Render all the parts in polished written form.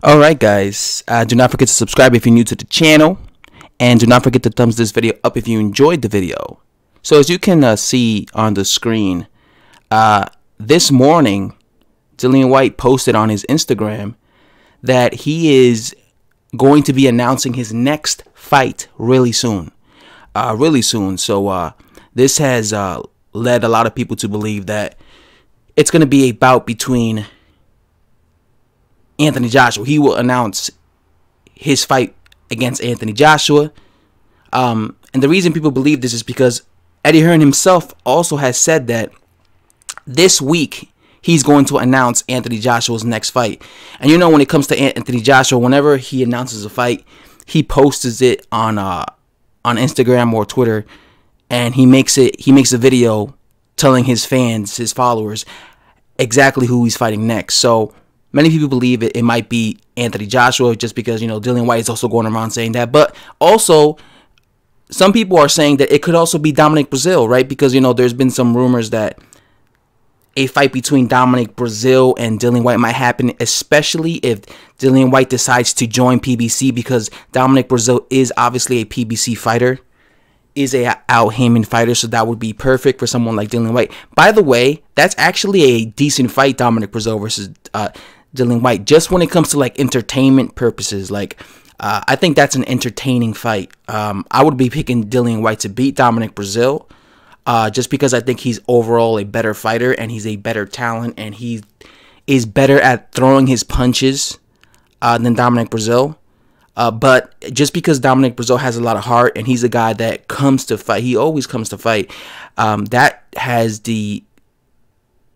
Alright guys, do not forget to subscribe if you're new to the channel, and do not forget to thumbs this video up if you enjoyed the video. So as you can see on the screen, this morning Dillian Whyte posted on his Instagram that he is going to be announcing his next fight really soon. So this has led a lot of people to believe that it's going to be a bout between Anthony Joshua. He will announce his fight against Anthony Joshua. And the reason people believe this is because Eddie Hearn himself also has said that this week he's going to announce Anthony Joshua's next fight. And you know, when it comes to Anthony Joshua, whenever he announces a fight, he posts it on Instagram or Twitter, and he makes a video telling his fans, his followers, exactly who he's fighting next. So many people believe it might be Anthony Joshua, just because, you know, Dillian Whyte is also going around saying that. But also, some people are saying that it could also be Dominic Breazeale, right? Because, you know, there's been some rumors that a fight between Dominic Breazeale and Dillian Whyte might happen, especially if Dillian Whyte decides to join PBC, because Dominic Breazeale is obviously a PBC fighter, is a Al Haymon fighter, so that would be perfect for someone like Dillian Whyte. By the way, that's actually a decent fight, Dominic Breazeale versus Dillian Whyte, just when it comes to like entertainment purposes. Like, I think that's an entertaining fight. I would be picking Dillian Whyte to beat Dominic Breazeale, just because I think he's overall a better fighter, and he's a better talent, and he is better at throwing his punches than Dominic Breazeale. But just because Dominic Breazeale has a lot of heart, and he's a guy that comes to fight, he always comes to fight, that has the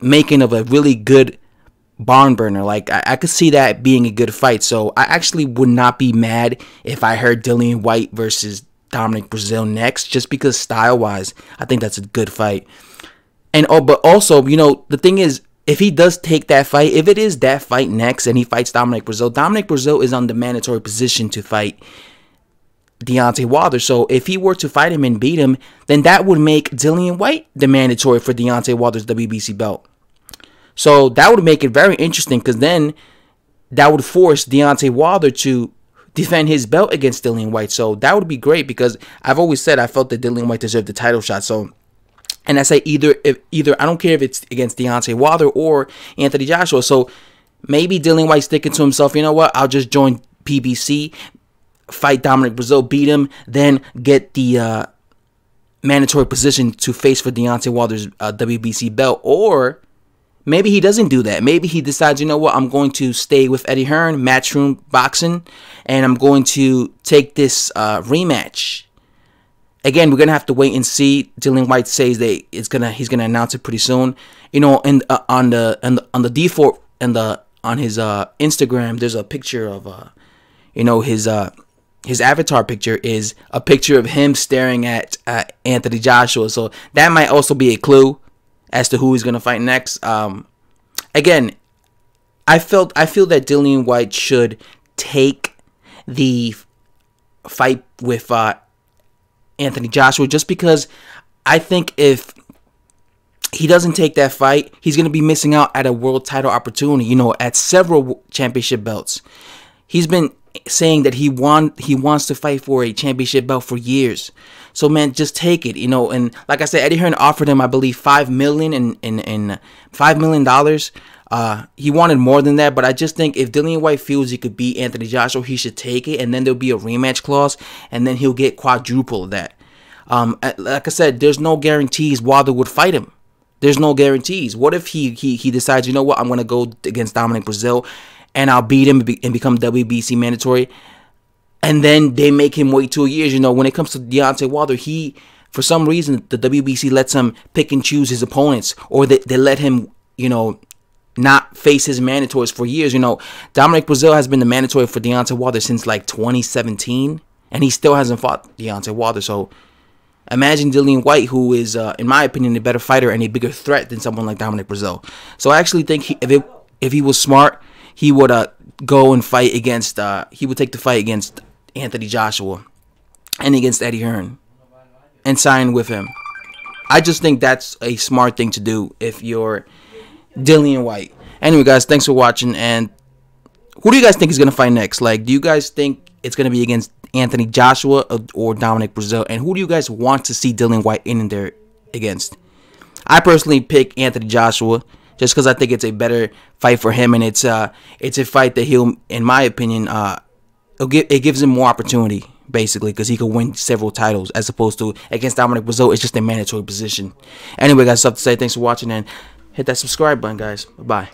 making of a really good barn burner. Like, I could see that being a good fight. So I actually would not be mad if I heard Dillian Whyte versus Dominic Breazeale next, just because style-wise, I think that's a good fight. And but also, you know, the thing is, if he does take that fight, if it is that fight next and he fights Dominic Breazeale is on the mandatory position to fight Deontay Wilder. So if he were to fight him and beat him, then that would make Dillian Whyte the mandatory for Deontay Wilder's WBC belt. So that would make it very interesting, because then that would force Deontay Wilder to defend his belt against Dillian Whyte. So that would be great, because I've always said I felt that Dillian Whyte deserved the title shot. So, and I say either I don't care if it's against Deontay Wilder or Anthony Joshua. So maybe Dillian Whyte's thinking to himself, you know what, I'll just join PBC, fight Dominic Breazeale, beat him, then get the mandatory position to face for Deontay Wilder's WBC belt. Or maybe he doesn't do that. Maybe he decides, you know what, I'm going to stay with Eddie Hearn, Matchroom Boxing, and I'm going to take this rematch. Again, we're gonna have to wait and see. Dillian Whyte says that he's gonna announce it pretty soon. You know, and on the default and on his Instagram, there's a picture of you know, his avatar picture is a picture of him staring at Anthony Joshua. So that might also be a clue as to who he's gonna fight next. Again, I feel that Dillian Whyte should take the fight with Anthony Joshua, just because I think if he doesn't take that fight, he's gonna be missing out at a world title opportunity. You know, at several championship belts. He's been saying that he wants to fight for a championship belt for years. So man, just take it, you know. And like I said, Eddie Hearn offered him, I believe, $5 million. He wanted more than that, but I just think if Dillian Whyte feels he could beat Anthony Joshua, he should take it, and then there'll be a rematch clause, and then he'll get quadruple of that. Like I said, there's no guarantees Wilder would fight him. There's no guarantees. What if he decides, you know what, I'm gonna go against Dominic Breazeale, and I'll beat him and become WBC mandatory, and then they make him wait 2 years. You know, when it comes to Deontay Wilder, for some reason, the WBC lets him pick and choose his opponents, or they let him, you know, not face his mandatories for years. You know, Dominic Breazeale has been the mandatory for Deontay Wilder since like 2017, and he still hasn't fought Deontay Wilder. So imagine Dillian Whyte, who is, in my opinion, a better fighter and a bigger threat than someone like Dominic Breazeale. So I actually think if he was smart, he would go and fight against, he would take the fight against Anthony Joshua and against Eddie Hearn and sign with him. I just think that's a smart thing to do if you're Dillian Whyte. Anyway, guys, thanks for watching, and who do you guys think is gonna fight next? Like, do you guys think it's gonna be against Anthony Joshua or Dominic Breazeale? And who do you guys want to see Dillian Whyte in there against? I personally pick Anthony Joshua just because I think it's a better fight for him, and it's a fight that he'll, in my opinion, it gives him more opportunity, basically, because he could win several titles, as opposed to against Dominic Breazeale. It's just a mandatory position. Anyway, guys, stuff to say. Thanks for watching, and hit that subscribe button, guys. Bye-bye.